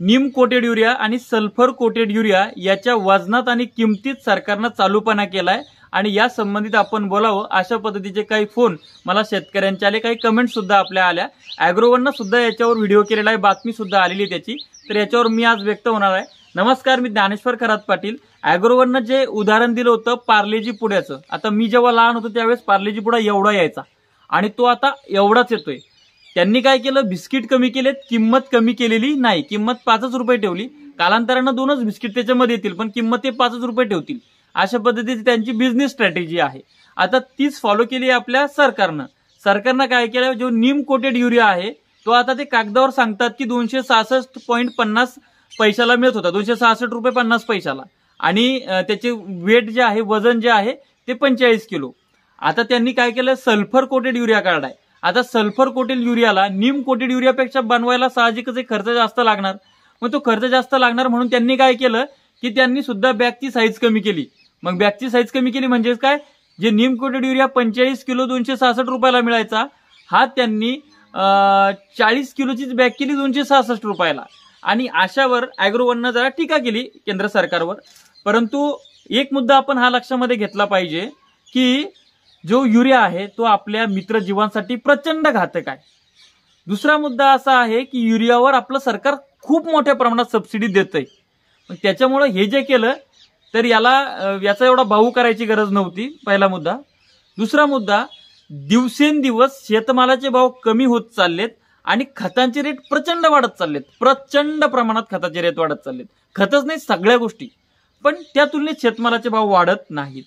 नीम coated urea आणि sulphur coated urea याच्या वजनात आणि किमतीत सरकारनं चालूपणा केलाय आणि या संबंधित आपण बोलावं अशा पद्धतीचे काही फोन मला शेतकऱ्यांचे आले, काही कमेंट सुद्धा आपल्या आल्या। ॲग्रोवननं सुद्धा याच्यावर व्हिडिओ केलेला आहे, बातमी सुद्धा आलेली त्याची, तर याच्यावर मी आज व्यक्त होणार आहे। नमस्कार, मी ज्ञानेश्वर खरात पाटील। ॲग्रोवननं जे उदाहरण दिलं होतं पार्लेजी पुड्याचं, आता मी जेव्हा लहान होतो त्यावेळेस पार्लेजी पुडा एवढा यायचा आणि तो आता एवढाच येतोय। त्यांनी काय केलं, बिस्किट कमी केलेत, किंमत कमी केलेली नाही, किंमत 5 रुपये ठेवली। कालांतरानं 2च बिस्किट त्याच्यामध्ये येतील पण किंमत ते 5 रुपये ठेवतील, अशा पद्धतीची त्यांची बिझनेस स्ट्रॅटेजी आहे। आता तीच फॉलो केली आहे आपल्या सरकारनं। सरकारनं काय केलं, जो नीम कोटेड युरिया आहे तो आता ते कागदावर सांगतात की 266.50 पैशाला मिळत होता, 266 रुपये 50 पैशाला, आणि त्याचे वेट जे आहे, वजन जे आहे ते 45 किलो। आता त्यांनी काय केलं, सल्फर कोटेड युरिया काढलाय। आता सल्फर कोटेड युरियाला नीम कोटेड युरियापेक्षा बनवायला साहजिकच खर्च जास्त लागणार, मग तो खर्च जास्त लागणार म्हणून त्यांनी काय केलं की त्यांनी सुद्धा बॅगची साईज कमी केली। मग बॅगची साईज कमी केली म्हणजे काय, जे नीम कोटेड युरिया 45 किलो 266 रुपयाला मिळायचा, हा त्यांनी 40 किलोचीच बॅग केली 266 रुपयाला। आणि अशावर ॲग्रोवननं जरा टीका केली केंद्र सरकारवर। परंतु एक मुद्दा आपण हा लक्षामध्ये घेतला पाहिजे की जो युरिया आहे तो आपल्या मित्रजीवांसाठी प्रचंड घातक आहे। दुसरा मुद्दा असा आहे की युरियावर आपलं सरकार खूप मोठ्या प्रमाणात सबसिडी देतंय, मग त्याच्यामुळे हे जे केलं तर याचा एवढा भाऊ करायची गरज नव्हती, पहिला मुद्दा। दुसरा मुद्दा, दिवसेंदिवस शेतमालाचे भाव कमी होत चाललेत आणि खतांचे रेट प्रचंड वाढत चाललेत, प्रचंड प्रमाणात खताचे रेट वाढत चाललेत। खतच नाही सगळ्या गोष्टी, पण त्या तुलनेत शेतमालाचे भाव वाढत नाहीत।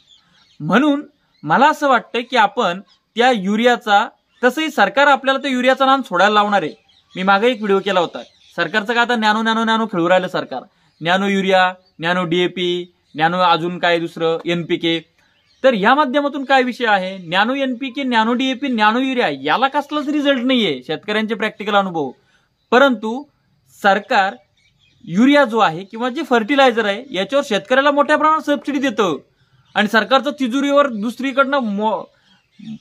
म्हणून मला असं वाटतं की आपण त्या युरियाचा, तसंही सरकार आपल्याला त्या युरियाचं नाम सोडायला लावणार आहे। मी मागे एक व्हिडिओ केला होता, सरकारचं का आता नॅनो नॅनो नॅनो खेळू राहिलं सरकार, nano urea, nano DAP, nano अजून काय दुसरं NPK। तर या माध्यमातून काय विषय आहे, nano NPK, nano DAP, nano urea याला कसलाच रिझल्ट नाहीये, शेतकऱ्यांचे प्रॅक्टिकल अनुभव। परंतु सरकार युरिया जो आहे किंवा जे फर्टिलायझर आहे याच्यावर शेतकऱ्याला मोठ्या प्रमाणात सबसिडी देतं आणि सरकारचं तिजोरीवर दुसरीकडनं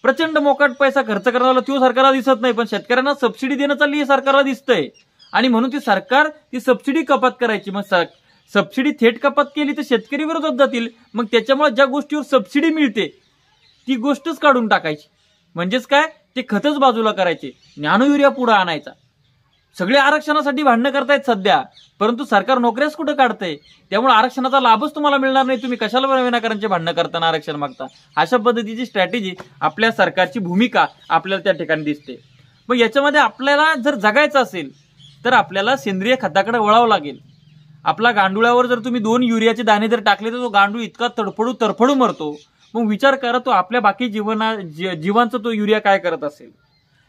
प्रचंड मोकाट पैसा खर्च करण्याला तो सरकारला दिसत नाही, पण शेतकऱ्यांना सबसिडी देणं चालली हे सरकारला दिसतंय। आणि म्हणून ती सरकार ती सबसिडी कपात करायची, मग सबसिडी थेट कपात केली तर शेतकरी विरोधात जातील, मग त्याच्यामुळे ज्या गोष्टीवर सबसिडी मिळते ती गोष्टच काढून टाकायची, म्हणजेच काय, ते खतच बाजूला करायचे, नॅनो युरिया पुढे आणायचा। सगळे आरक्षणासाठी भांडणं करतायत सध्या, परंतु सरकार नोकऱ्याच कुठे काढतंय, त्यामुळे आरक्षणाचा लाभच तुम्हाला मिळणार नाही, तुम्ही कशाला विनाकारणचे भांडणं करताना आरक्षण मागता। अशा पद्धतीची स्ट्रॅटेजी आपल्या सरकारची भूमिका आपल्याला त्या ठिकाणी दिसते। मग याच्यामध्ये आपल्याला जर जगायचं असेल तर आपल्याला सेंद्रिय खताकडे वळावं लागेल। आपला गांडुळावर जर तुम्ही 2 युरियाचे दाणे जर टाकले तर तो गांडूळ इतका तडफडू मरतो, मग विचार करा तो आपल्या बाकी जीवांचा तो युरिया काय करत असेल।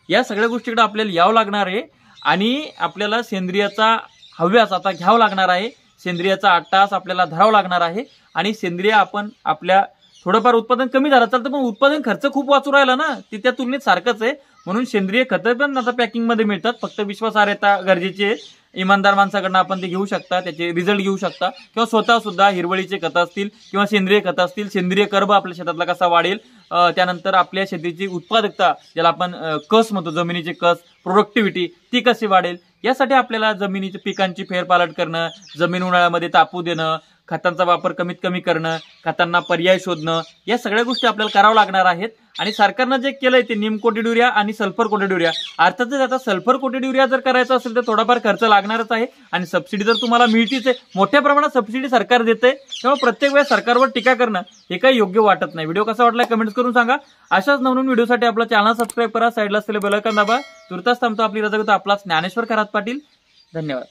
या सगळ्या गोष्टीकडे आपल्याला यावं लागणार आहे आणि आपल्याला सेंद्रियाचा हव्यास आता घ्यावा लागणार आहे, सेंद्रियाचा आटास आपल्याला धरावा लागणार आहे। आणि सेंद्रिय आपण आपल्या थोडंफार उत्पादन कमी झालं चालतं, पण उत्पादन खर्च खूप वाचू राहिला ना, ते त्या तुलनेत सारखंच आहे। म्हणून सेंद्रिय खतं पण आता पॅकिंगमध्ये मिळतात, फक्त विश्वासार्हता गरजेची आहे। इमानदार माणसाकडनं आपण ते घेऊ शकता, त्याचे रिझल्ट घेऊ शकता, किंवा स्वतः सुद्धा हिरवळीचे खतं असतील किंवा सेंद्रिय खतं असतील, सेंद्रिय कर्ब आपल्या शेतातला कसा वाढेल, त्यानंतर आपल्या शेतीची उत्पादकता, ज्याला आपण कस म्हणतो, जमिनीचे कस, प्रोडक्टिव्हिटी ती कशी वाढेल, यासाठी आपल्याला जमिनीच्या पिकांची फेरपालट करणं, जमीन उन्हाळ्यामध्ये तापू देणं, खतांचा वापर कमीत कमी करणं, खतांना पर्याय शोधणं, या सगळ्या गोष्टी आपल्याला करावं लागणार आहेत। आणि सरकारनं जे केलंय ते नीम कोटेड युरिया आणि सल्फर कोटेड युरिया, अर्थातच आता सल्फर कोटेड युरिया जर करायचा असेल तर थोडाफार खर्च लागणारच आहे आणि सबसिडी तर तुम्हाला मिळतीच आहे, मोठ्या प्रमाणात सबसिडी सरकार देते, त्यामुळे प्रत्येक वेळेस सरकारवर टीका करणं हे काही योग्य वाटत नाही। व्हिडिओ कसा वाटला कमेंट्स करून सांगा। अशाच नवनवीन व्हिडिओसाठी आपला चॅनल सबस्क्राईब करा, साईडला असलेले बेल आयकॉन दाबा। तुर्तास थांबतो, आपली रजा घेतो, आपला ज्ञानेश्वर खरात पाटील। धन्यवाद।